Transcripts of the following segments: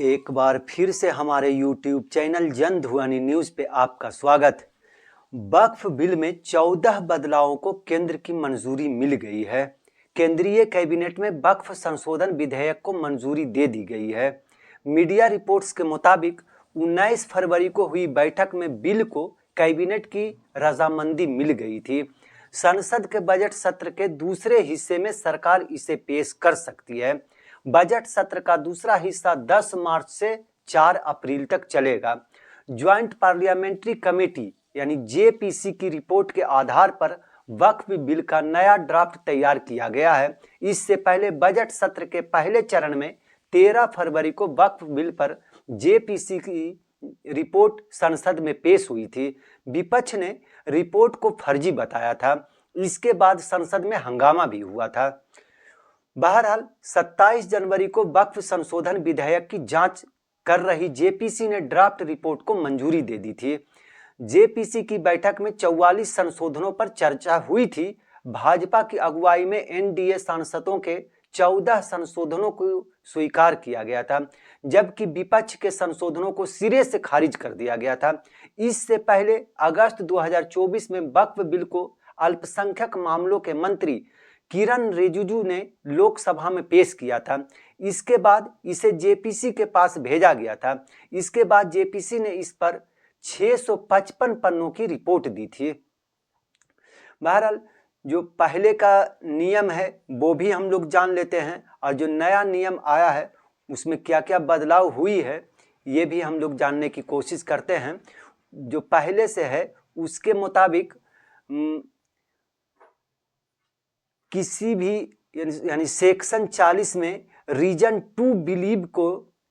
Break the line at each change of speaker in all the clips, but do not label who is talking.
एक बार फिर से हमारे YouTube चैनल जन ध्वनि न्यूज़ पे आपका स्वागत। वक्फ बिल में 14 बदलावों को केंद्र की मंजूरी मिल गई है। केंद्रीय कैबिनेट में वक्फ संशोधन विधेयक को मंजूरी दे दी गई है। मीडिया रिपोर्ट्स के मुताबिक 19 फरवरी को हुई बैठक में बिल को कैबिनेट की रजामंदी मिल गई थी। संसद के बजट सत्र के दूसरे हिस्से में सरकार इसे पेश कर सकती है। बजट सत्र का दूसरा हिस्सा 10 मार्च से 4 अप्रैल तक चलेगा। ज्वाइंट पार्लियामेंट्री कमेटी यानी जेपीसी की रिपोर्ट के आधार पर वक्फ बिल का नया ड्राफ्ट तैयार किया गया है। इससे पहले बजट सत्र के पहले चरण में 13 फरवरी को वक्फ बिल पर जेपीसी की रिपोर्ट संसद में पेश हुई थी। विपक्ष ने रिपोर्ट को फर्जी बताया था। इसके बाद संसद में हंगामा भी हुआ था। बहरहाल 27 जनवरी को वक्फ संशोधन विधेयक की जांच कर रही जेपीसी ने ड्राफ्ट रिपोर्ट को मंजूरी दे दी थी। जेपीसी की बैठक में 44 संशोधनों पर चर्चा हुई थी। भाजपा की अगुवाई में एनडीए सांसदों के 14 संशोधनों को स्वीकार किया गया था, जबकि विपक्ष के संशोधनों को सिरे से खारिज कर दिया गया था। इससे पहले अगस्त 2024 में वक्फ बिल को अल्पसंख्यक मामलों के मंत्री किरण रिजिजू ने लोकसभा में पेश किया था। इसके बाद इसे जेपीसी के पास भेजा गया था। इसके बाद जेपीसी ने इस पर 655 पन्नों की रिपोर्ट दी थी। बहरहाल जो पहले का नियम है वो भी हम लोग जान लेते हैं, और जो नया नियम आया है उसमें क्या क्या बदलाव हुई है ये भी हम लोग जानने की कोशिश करते हैं। जो पहले से है उसके मुताबिक किसी भी यानी सेक्शन 40 में रीजन 2 बिलीव को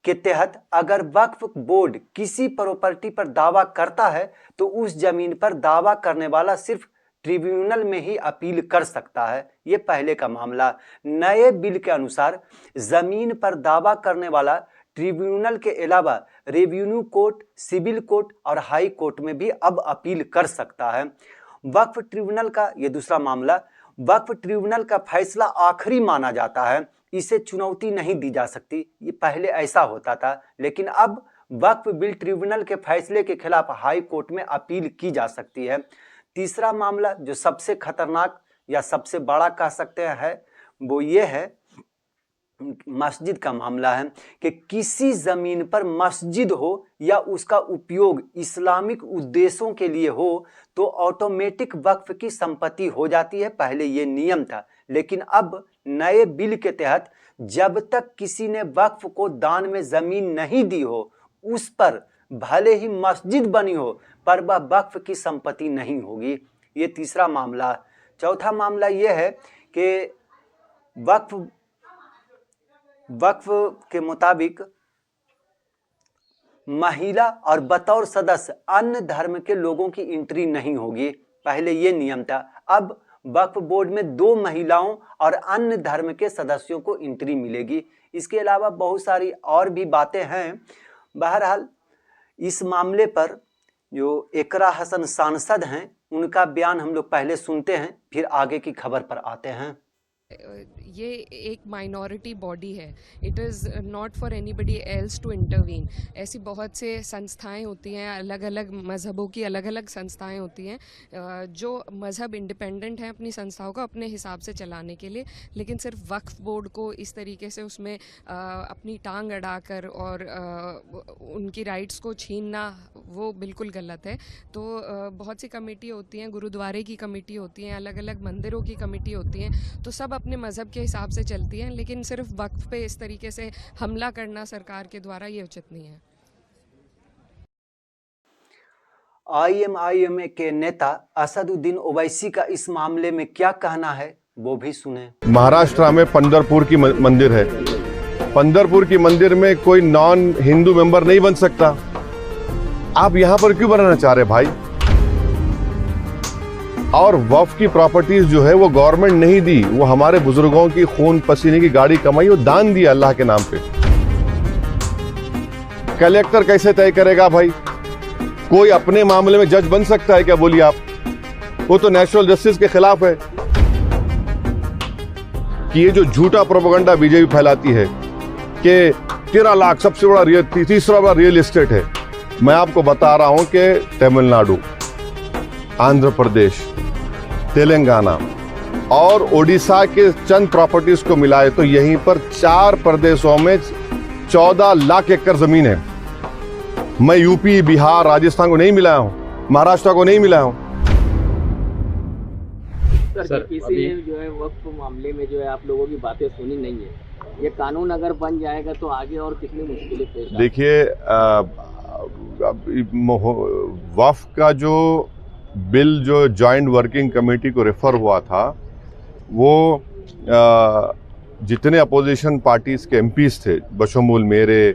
के तहत अगर वक्फ बोर्ड किसी प्रॉपर्टी पर दावा करता है तो उस जमीन पर दावा करने वाला सिर्फ ट्रिब्यूनल में ही अपील कर सकता है। ये पहले का मामला। नए बिल के अनुसार जमीन पर दावा करने वाला ट्रिब्यूनल के अलावा रेवेन्यू कोर्ट, सिविल कोर्ट और हाई कोर्ट में भी अब अपील कर सकता है। वक्फ ट्रिब्यूनल का ये दूसरा मामला। वक्फ ट्रिब्यूनल का फैसला आखिरी माना जाता है, इसे चुनौती नहीं दी जा सकती। ये पहले ऐसा होता था, लेकिन अब वक्फ बिल ट्रिब्यूनल के फैसले के खिलाफ हाई कोर्ट में अपील की जा सकती है। तीसरा मामला जो सबसे खतरनाक या सबसे बड़ा कह सकते हैं वो ये है मस्जिद का मामला है कि किसी जमीन पर मस्जिद हो या उसका उपयोग इस्लामिक उद्देश्यों के लिए हो तो ऑटोमेटिक वक्फ की संपत्ति हो जाती है। पहले ये नियम था, लेकिन अब नए बिल के तहत जब तक किसी ने वक्फ को दान में जमीन नहीं दी हो उस पर भले ही मस्जिद बनी हो पर वह वक्फ की संपत्ति नहीं होगी। ये तीसरा मामला। चौथा मामला ये है कि वक्फ के मुताबिक महिला और बतौर सदस्य अन्य धर्म के लोगों की एंट्री नहीं होगी। पहले ये नियम था। अब वक्फ बोर्ड में 2 महिलाओं और अन्य धर्म के सदस्यों को एंट्री मिलेगी। इसके अलावा बहुत सारी और भी बातें हैं। बहरहाल इस मामले पर जो इकरा हसन सांसद हैं उनका बयान हम लोग पहले सुनते हैं, फिर आगे की खबर पर आते हैं।
ये एक माइनॉरिटी बॉडी है। It is not for anybody else to intervene. ऐसी बहुत से संस्थाएं होती हैं, अलग अलग मज़हबों की अलग अलग संस्थाएं होती हैं जो मज़हब इंडिपेंडेंट हैं अपनी संस्थाओं को अपने हिसाब से चलाने के लिए, लेकिन सिर्फ वक्फ बोर्ड को इस तरीके से उसमें अपनी टांग अड़ाकर और उनकी राइट्स को छीनना वो बिल्कुल गलत है। तो बहुत सी कमेटी होती हैं, गुरुद्वारे की कमेटी होती हैं, अलग अलग मंदिरों की कमेटी होती हैं, तो सब अपने मज़हब के हिसाब से चलती हैं, लेकिन सिर्फ वक्फ पे इस तरीके से हमला करना सरकार के द्वारा ये उचित नहीं है।
आईएमआईएम के नेता असदुद्दीन ओवैसी का इस मामले में क्या कहना है वो भी सुने।
महाराष्ट्र में पंढरपुर की मंदिर है। पंढरपुर की मंदिर में कोई नॉन हिंदू मेंबर नहीं बन सकता। आप यहां पर क्यों बनाना चाह रहे भाई? और वक्फ की प्रॉपर्टीज जो है वो गवर्नमेंट नहीं दी, वो हमारे बुजुर्गों की खून पसीने की गाड़ी कमाई, वो दान दिया अल्लाह के नाम पे। कलेक्टर कैसे तय करेगा भाई? कोई अपने मामले में जज बन सकता है क्या? बोलिए आप। वो तो नेशनल जस्टिस के खिलाफ है। कि ये जो झूठा प्रोपेगेंडा बीजेपी फैलाती है कि 13 लाख सबसे बड़ा तीसरा बड़ा रियल एस्टेट है। मैं आपको बता रहा हूं कि तमिलनाडु, आंध्र प्रदेश, तेलंगाना और ओडिशा के चंद प्रॉपर्टीज को मिलाए तो यहीं पर 4 प्रदेशों में 14 लाख एकड़ जमीन है। मैं यूपी, बिहार, राजस्थान को नहीं मिलाया हूं, महाराष्ट्र को नहीं मिलाया हूं।
सर किसी ने जो है वक्फ मामले में जो है आप लोगों की बातें सुनी नहीं है। ये कानून अगर बन जाएगा तो आगे और कितनी मुश्किलें पेश आएंगी?
देखिए, वक्फ का जो बिल जो जॉइंट वर्किंग कमेटी को रेफर हुआ था वो जितने अपोजिशन पार्टीज के एमपीज थे बशमूल मेरे,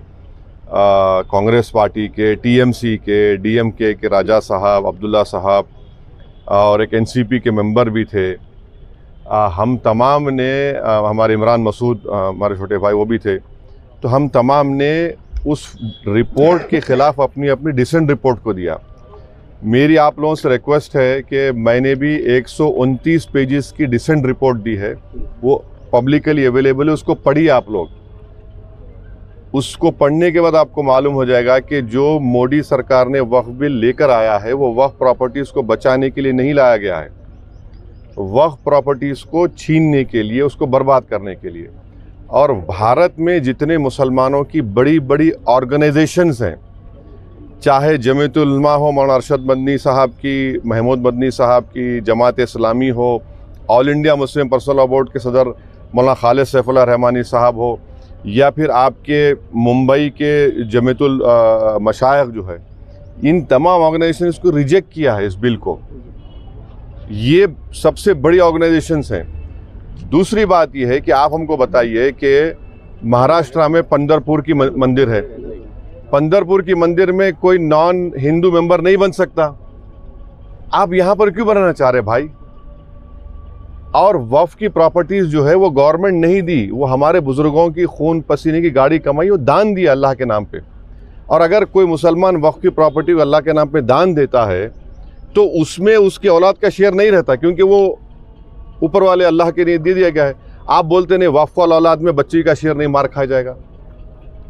कांग्रेस पार्टी के, टीएमसी के, डीएमके के राजा साहब, अब्दुल्ला साहब और एक एनसीपी के मेंबर भी थे, हम तमाम ने, हमारे इमरान मसूद हमारे छोटे भाई वो भी थे, तो हम तमाम ने उस रिपोर्ट के ख़िलाफ़ अपनी अपनी डिसेंट रिपोर्ट को दिया। मेरी आप लोगों से रिक्वेस्ट है कि मैंने भी 129 पेजेस की डिसेंट रिपोर्ट दी है, वो पब्लिकली अवेलेबल है, उसको पढ़िए आप लोग। उसको पढ़ने के बाद आपको मालूम हो जाएगा कि जो मोदी सरकार ने वक्फ बिल लेकर आया है वो वक्फ प्रॉपर्टीज़ को बचाने के लिए नहीं लाया गया है, वक्फ प्रॉपर्टीज़ को छीनने के लिए, उसको बर्बाद करने के लिए। और भारत में जितने मुसलमानों की बड़ी बड़ी ऑर्गेनाइजेशंस हैं, चाहे जमीयतुल उलमा हो, मौलाना अरशद मदनी साहब की, महमूद मदनी साहब की, जमात इस्लामी हो, all India Muslim personal law board के सदर मौलाना खालिद सैफुल्लाह रहमानी साहब हो, या फिर आपके मुंबई के जमीयतुल मशाइख जो है, इन तमाम ऑर्गेनाइजेशंस को रिजेक्ट किया है इस बिल को। ये सबसे बड़ी ऑर्गेनाइजेशंस हैं। दूसरी बात यह है कि आप हमको बताइए कि महाराष्ट्र में पंढरपुर की मंदिर है, पंढरपुर की मंदिर में कोई नॉन हिंदू मेंबर नहीं बन सकता। आप यहाँ पर क्यों बनाना चाह रहे भाई? और वक्फ की प्रॉपर्टीज जो है वो गवर्नमेंट नहीं दी, वो हमारे बुजुर्गों की खून पसीने की गाड़ी कमाई, वो दान दिया अल्लाह के नाम पे। और अगर कोई मुसलमान वक्फ की प्रॉपर्टी को अल्लाह के नाम पे दान देता है तो उसमें उसकी औलाद का शेयर नहीं रहता, क्योंकि वो ऊपर वाले अल्लाह के लिए दे दिया गया है। आप बोलते नहीं वक्फ वाला औलाद में बच्ची का शेयर नहीं, मार खाया जाएगा।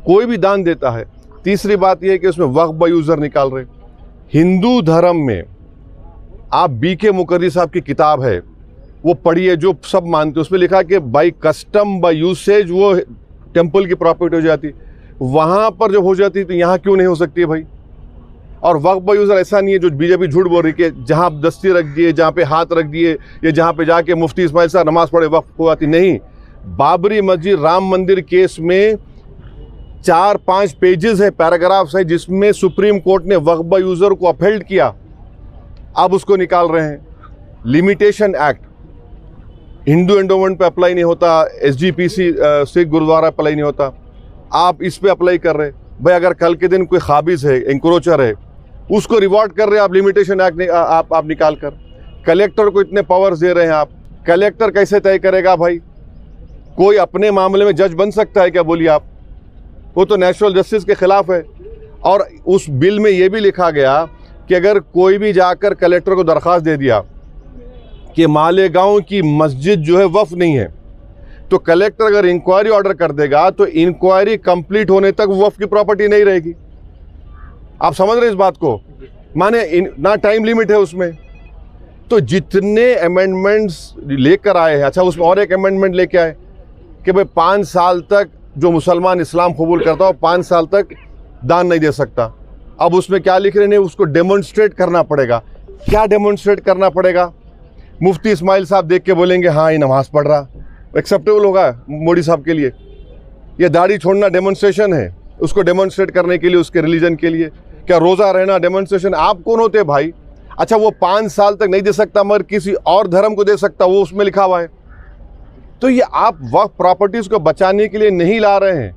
कोई भी दान देता है। तीसरी बात यह है कि उसमें वक्फ बाय यूजर निकाल रहे। हिंदू धर्म में आप बीके मुकर्री साहब की किताब है वो पढ़िए, जो सब मानते, उसमें लिखा कि बाई कस्टम बाई यूसेज वो टेम्पल की प्रॉपर्टी हो जाती, वहां पर जब हो जाती तो यहाँ क्यों नहीं हो सकती है भाई? और वक्फ बाय यूजर ऐसा नहीं है जो बीजेपी झूठ बोल रही कि जहाँ आप दस्ती रख दिए, जहाँ पे हाथ रख दिए, या जहाँ पे जाके मुफ्ती इस्माइल साहब नमाज पढ़े वक्फ हो जाती। नहीं, बाबरी मस्जिद, राम मंदिर केस में 4-5 पेजेस है, पैराग्राफ्स है, जिसमें सुप्रीम कोर्ट ने वक्फ बाय यूजर को अपहेल्ड किया। अब उसको निकाल रहे हैं। लिमिटेशन एक्ट हिंदू एंडोमेंट पे अप्लाई नहीं होता, एसजीपीसी सिख गुरुद्वारा अप्लाई नहीं होता, आप इस पे अप्लाई कर रहे भाई। अगर कल के दिन कोई खाबिज है, इंक्रोचर है, उसको रिवॉर्ड कर रहे हैं आप, लिमिटेशन एक्ट आप निकाल कर। कलेक्टर को इतने पावर्स दे रहे हैं आप, कलेक्टर कैसे तय करेगा भाई? कोई अपने मामले में जज बन सकता है क्या? बोलिए आप। वो तो नेचुरल जस्टिस के खिलाफ है। और उस बिल में ये भी लिखा गया कि अगर कोई भी जाकर कलेक्टर को दरख्वास्त दे दिया कि मालेगांव की मस्जिद जो है वक्फ नहीं है, तो कलेक्टर अगर इंक्वायरी ऑर्डर कर देगा तो इंक्वायरी कंप्लीट होने तक वक्फ की प्रॉपर्टी नहीं रहेगी। आप समझ रहे इस बात को? माने ना टाइम लिमिट है उसमें। तो जितने अमेंडमेंट्स लेकर आए हैं, अच्छा उसमें और एक अमेंडमेंट लेके आए कि भाई 5 साल तक जो मुसलमान इस्लाम कबूल करता हो 5 साल तक दान नहीं दे सकता। अब उसमें क्या लिख रहे हैं? उसको डेमोन्स्ट्रेट करना पड़ेगा। क्या डेमोन्स्ट्रेट करना पड़ेगा? मुफ्ती इस्माइल साहब देख के बोलेंगे हाँ ये नमाज पढ़ रहा, एक्सेप्टेबल होगा मोदी साहब के लिए? ये दाढ़ी छोड़ना डेमोन्स्ट्रेशन है, उसको डेमोन्स्ट्रेट करने के लिए, उसके रिलीजन के लिए? क्या रोज़ा रहना डेमोन्स्ट्रेशन? आप कौन होते भाई? अच्छा वो 5 साल तक नहीं दे सकता मगर किसी और धर्म को दे सकता, वो उसमें लिखा हुआ है। तो ये आप वक्फ प्रॉपर्टीज़ को बचाने के लिए नहीं ला रहे हैं,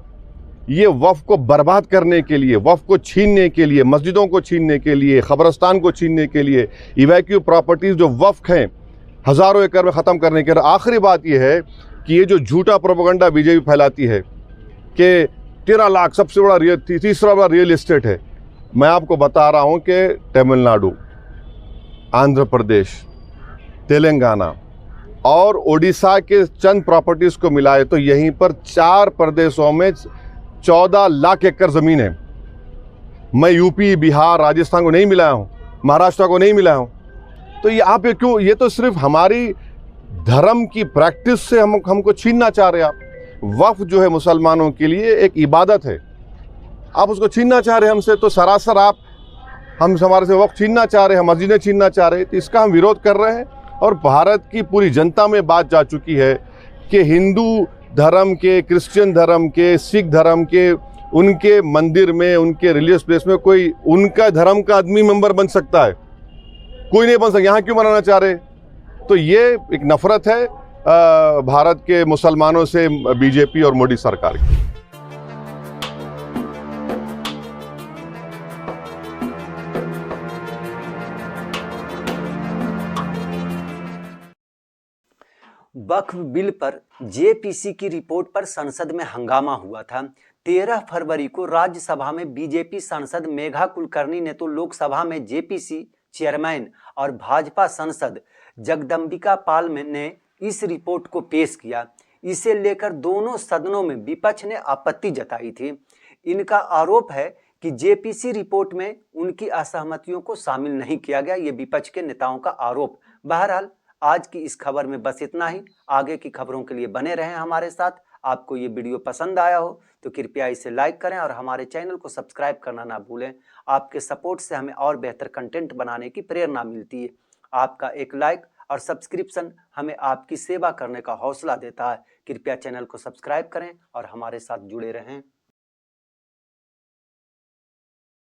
ये वक्फ को बर्बाद करने के लिए, वक्फ को छीनने के लिए, मस्जिदों को छीनने के लिए, ख़बरस्तान को छीनने के लिए, इवैक्यू प्रॉपर्टीज़ जो वक्फ हैं हज़ारों एकड़ में ख़त्म करने के लिए। आखिरी बात यह है कि ये जो झूठा प्रोपेगेंडा बीजेपी फैलाती है कि 13 लाख सबसे बड़ा तीसरा बड़ा रियल एस्टेट है, मैं आपको बता रहा हूँ कि तमिलनाडु, आंध्र प्रदेश, तेलंगाना और ओडिशा के चंद प्रॉपर्टीज़ को मिलाए तो यहीं पर 4 प्रदेशों में 14 लाख एकड़ ज़मीन है। मैं यूपी, बिहार, राजस्थान को नहीं मिलाया हूँ, महाराष्ट्र को नहीं मिलाया हूँ। तो ये आप ये क्यों, ये तो सिर्फ हमारी धर्म की प्रैक्टिस से हमको छीनना चाह रहे हैं आप। वक्फ जो है मुसलमानों के लिए एक इबादत है, आप उसको छीनना चाह रहे हैं हमसे। तो सरासर आप हमारे से वक्फ छीनना चाह रहे हैं, मस्जिदें छीनना चाह रहे हैं। तो इसका हम विरोध कर रहे हैं। और भारत की पूरी जनता में बात जा चुकी है कि हिंदू धर्म के, क्रिश्चियन धर्म के, सिख धर्म के, उनके मंदिर में, उनके रिलीजियस प्लेस में कोई उनका धर्म का आदमी मेंबर बन सकता है? कोई नहीं बन सकता। यहाँ क्यों बनाना चाह रहे? तो ये एक नफरत है भारत के मुसलमानों से बीजेपी और मोदी सरकार की।
वक्फ बिल पर जेपीसी की रिपोर्ट पर संसद में हंगामा हुआ था। 13 फरवरी को राज्यसभा में बीजेपी सांसद मेघा कुलकर्णी ने तो लोकसभा में जेपीसी चेयरमैन और भाजपा सांसद जगदम्बिका पाल ने इस रिपोर्ट को पेश किया। इसे लेकर दोनों सदनों में विपक्ष ने आपत्ति जताई थी। इनका आरोप है कि जेपीसी रिपोर्ट में उनकी असहमतियों को शामिल नहीं किया गया। ये विपक्ष के नेताओं का आरोप। बहरहाल आज की इस खबर में बस इतना ही। आगे की खबरों के लिए बने रहें हमारे साथ। आपको ये वीडियो पसंद आया हो तो कृपया इसे लाइक करें और हमारे चैनल को सब्सक्राइब करना ना भूलें। आपके सपोर्ट से हमें और बेहतर कंटेंट बनाने की प्रेरणा मिलती है। आपका एक लाइक और सब्सक्रिप्शन हमें आपकी सेवा करने का हौसला देता है। कृपया चैनल को सब्सक्राइब करें और हमारे साथ जुड़े रहें।